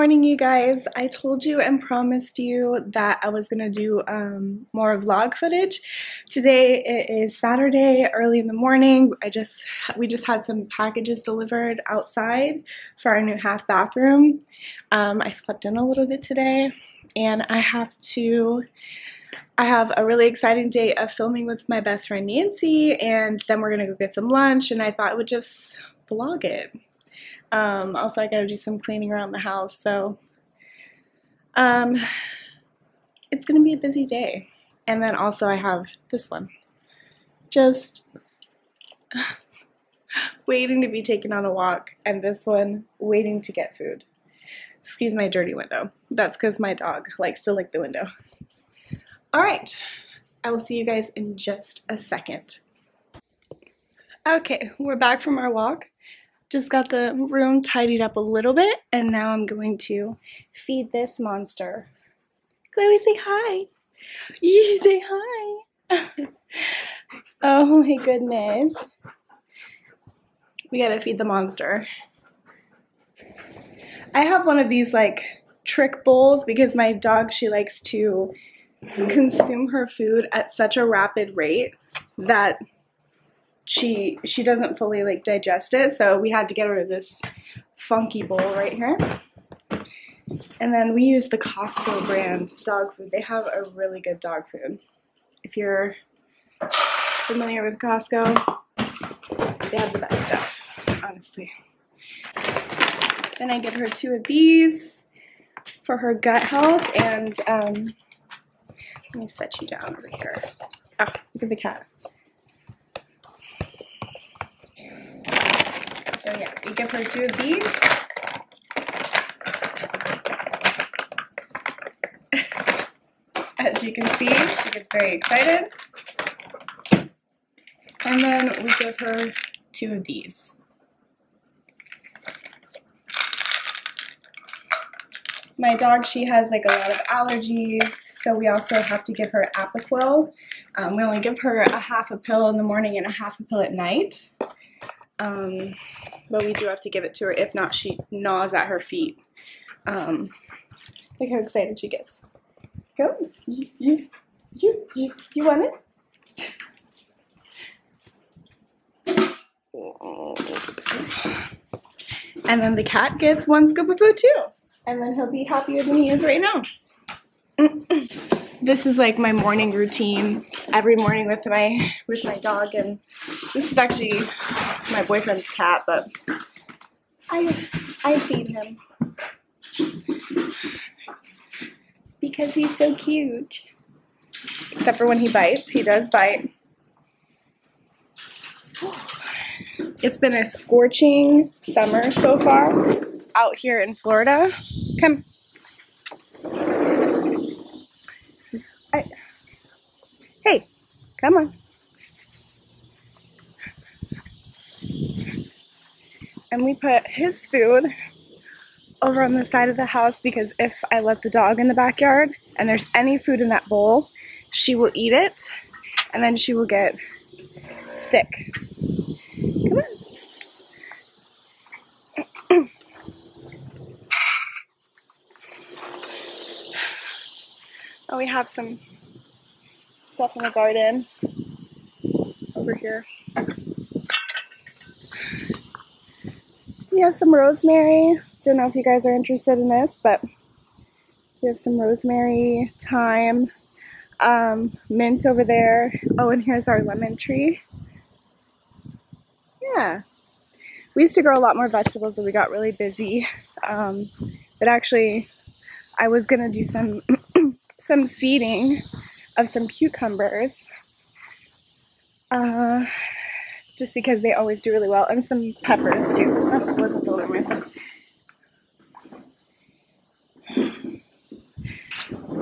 morning, you guys. I told you and promised you that I was gonna do more vlog footage. Today it is Saturday, early in the morning. We just had some packages delivered outside for our new half bathroom. I slept in a little bit today, and I have a really exciting day of filming with my best friend Nancy, and then we're gonna go get some lunch, and I thought I would just vlog it. Also, I gotta do some cleaning around the house, so it's gonna be a busy day. And then also I have this one just waiting to be taken on a walk, and this one waiting to get food. Excuse my dirty window. That's because my dog likes to lick the window. Alright, I will see you guys in just a second. Okay, we're back from our walk. Just got the room tidied up a little bit, and now I'm going to feed this monster. Chloe, say hi. You should say hi. Oh my goodness. We gotta feed the monster. I have one of these like trick bowls because my dog, she likes to consume her food at such a rapid rate that she doesn't fully like digest it, so we had to get rid of this funky bowl right here. And then we use the Costco brand dog food. They have a really good dog food. If you're familiar with Costco, they have the best stuff, honestly. Then I give her 2 of these for her gut health, and let me set you down over here. Oh, look at the cat. So yeah, we give her 2 of these. As you can see, she gets very excited. And then we give her 2 of these. My dog, she has like a lot of allergies, so we also have to give her Apoquel. We only give her a half a pill in the morning and a half a pill at night. But we do have to give it to her. If not, she gnaws at her feet. Look how excited she gets. Go. You want it? And then the cat gets 1 scoop of food too. And then he'll be happier than he is right now. This is like my morning routine every morning with my dog, and this is actually my boyfriend's cat, but I feed him because he's so cute. Except for when he bites. He does bite. It's been a scorching summer so far out here in Florida. Come. Hey, come on. And we put his food over on the side of the house because if I let the dog in the backyard and there's any food in that bowl, she will eat it and then she will get sick. Come on. Oh, we have some stuff in the garden over here. We have some rosemary. Don't know if you guys are interested in this, but we have some rosemary, thyme, mint over there. Oh, and here's our lemon tree. Yeah. We used to grow a lot more vegetables, but we got really busy. But actually, I was gonna do some seeding of some cucumbers, just because they always do really well, and some peppers too. Oh, I wasn't filming myself.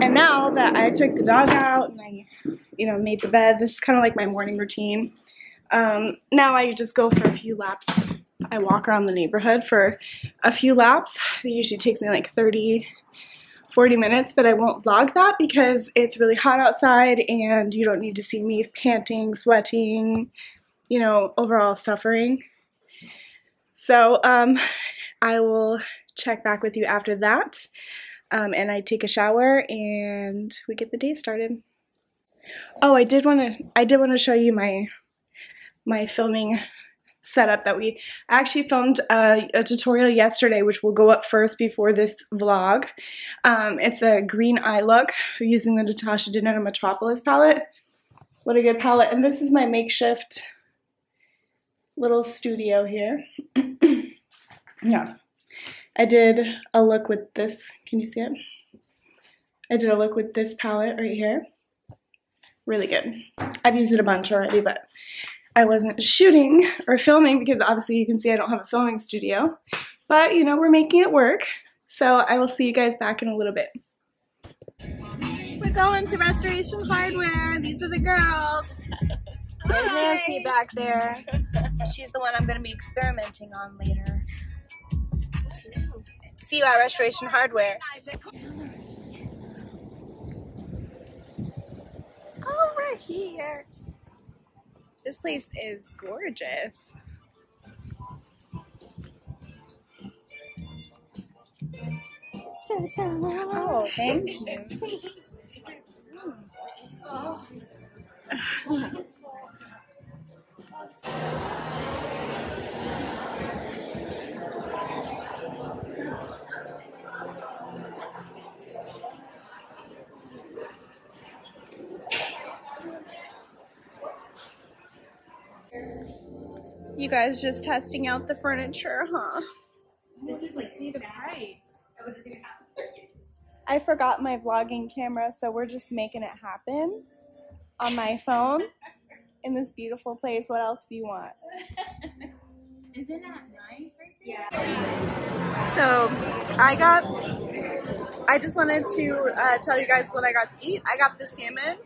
And now that I took the dog out and I, made the bed, this is kind of like my morning routine. Now I just go for a few laps. I walk around the neighborhood for a few laps. It usually takes me like 30, 40 minutes, but I won't vlog that because it's really hot outside and you don't need to see me panting, sweating, overall suffering. So I will check back with you after that. And I take a shower and we get the day started. Oh, I did want to show you my filming setup that we actually filmed a tutorial yesterday, which will go up first before this vlog. It's a green eye look using the Natasha Denona Metropolis palette. What a good palette. And this is my makeshift little studio here. Yeah, I did a look with this. Can you see it? I did a look with this palette right here. Really good. I've used it a bunch already, but I wasn't shooting or filming because obviously you can see I don't have a filming studio. But, you know, we're making it work. So I will see you guys back in a little bit. We're going to Restoration Hardware. These are the girls. There's Nancy back there. She's the one I'm going to be experimenting on later. See you at Restoration Hardware. Over here. This place is gorgeous. Oh, thank you. You guys just testing out the furniture, huh? This is like see the price. I forgot my vlogging camera, so we're just making it happen on my phone in this beautiful place. What else do you want? Isn't that nice right there? Yeah. So I just wanted to tell you guys what I got to eat. I got the salmon,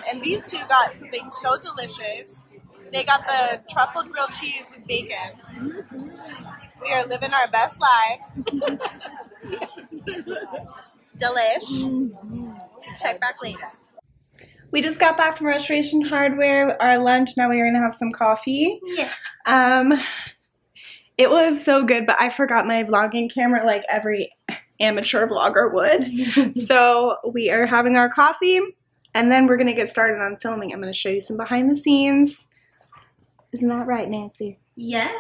and these two got something so delicious. They got the truffle grilled cheese with bacon. We are living our best lives. Delish. Check back later. We just got back from Restoration Hardware, our lunch. Now we are gonna have some coffee. Yeah. It was so good, but I forgot my vlogging camera like every amateur vlogger would. So we are having our coffee and then we're gonna get started on filming. I'm gonna show you some behind the scenes. Isn't that right, Nancy? Yes.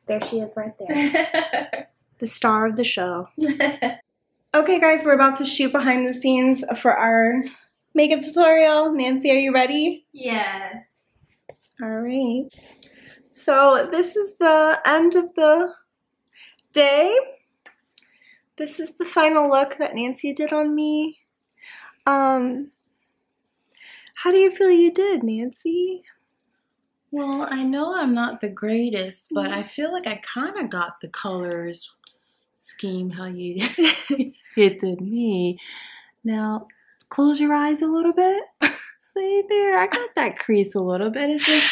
There she is right there. The star of the show. Okay guys, we're about to shoot behind the scenes for our makeup tutorial. Nancy, are you ready? Yes. Alright. So this is the end of the day. This is the final look that Nancy did on me. How do you feel you did, Nancy? Well, I know I'm not the greatest, but I feel like I kind of got the colors scheme how you it did me. Now, close your eyes a little bit. See there, I got that crease a little bit. It's just,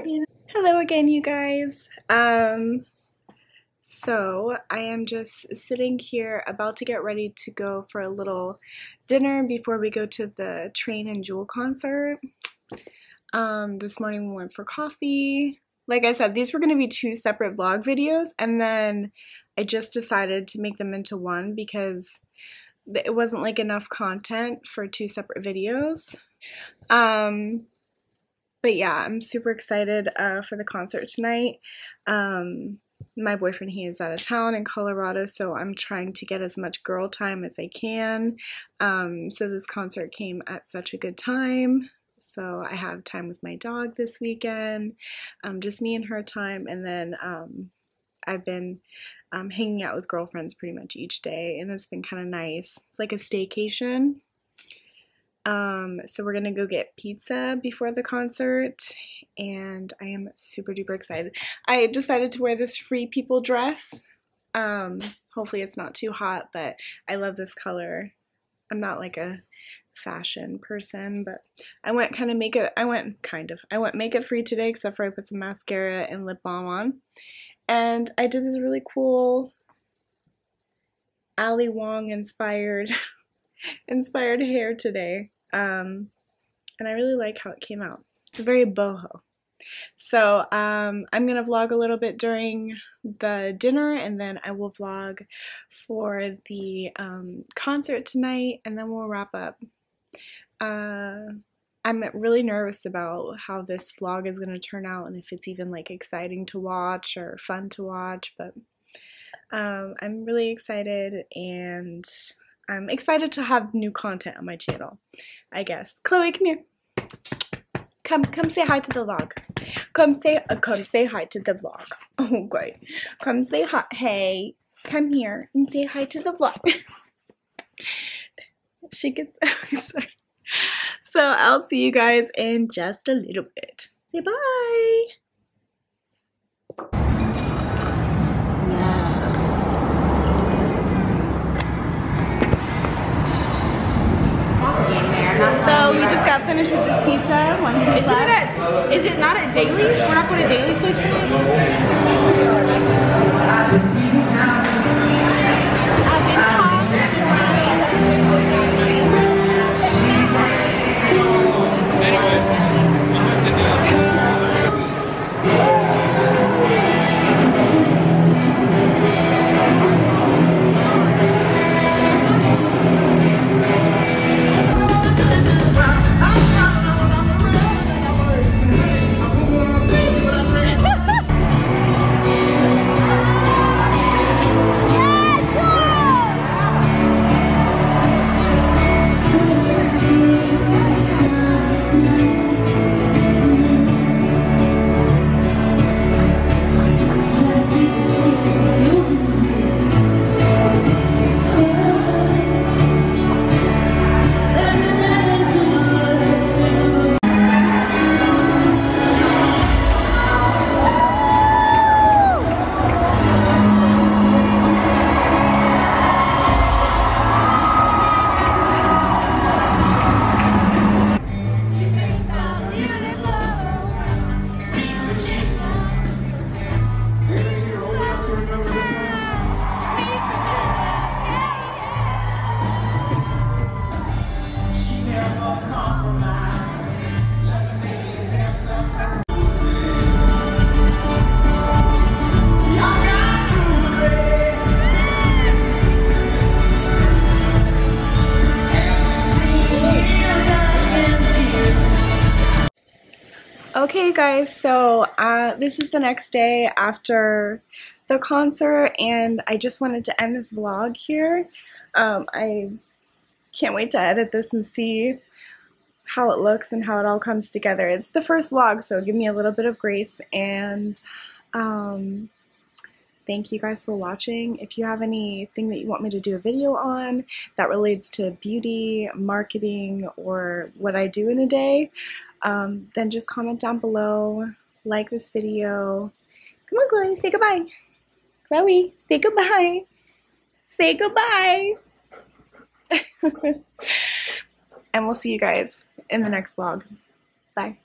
you know. Hello again, you guys. So I am just sitting here about to get ready to go for a little dinner before we go to the Train and Jewel concert. This morning we went for coffee. Like I said, these were going to be two separate vlog videos, and then I just decided to make them into one because it wasn't like enough content for two separate videos. But yeah, I'm super excited for the concert tonight. My boyfriend, he is out of town in Colorado, so I'm trying to get as much girl time as I can. So this concert came at such a good time. So I have time with my dog this weekend, just me and her time, and then I've been hanging out with girlfriends pretty much each day, and it's been kind of nice. It's like a staycation. So we're gonna go get pizza before the concert, and I am super duper excited. I decided to wear this Free People dress. Hopefully it's not too hot, but I love this color. I'm not like a fashion person, but I went makeup free today, except for I put some mascara and lip balm on, and I did this really cool Ali Wong inspired hair today, and I really like how it came out. It's very boho. So I'm gonna vlog a little bit during the dinner, and then I will vlog for the concert tonight, and then we'll wrap up. I'm really nervous about how this vlog is gonna turn out and if it's even like exciting to watch or fun to watch, but I'm really excited, and I'm excited to have new content on my channel, I guess. Chloe, come here. Come say hi to the vlog. Come say hi to the vlog. Oh, great. Come say hi. Hey, come here and say hi to the vlog. She gets excited. So I'll see you guys in just a little bit. Say bye. So we just got finished with this pizza. Is it not at Daly's? We're not going to Daly's place tonight? Okay guys, so this is the next day after the concert, and I just wanted to end this vlog here. I can't wait to edit this and see how it looks and how it all comes together. It's the first vlog, so give me a little bit of grace, and thank you guys for watching. If you have anything that you want me to do a video on that relates to beauty, marketing, or what I do in a day, then just comment down below, like this video. Come on, Chloe, say goodbye. Chloe, say goodbye. Say goodbye. And we'll see you guys in the next vlog. Bye.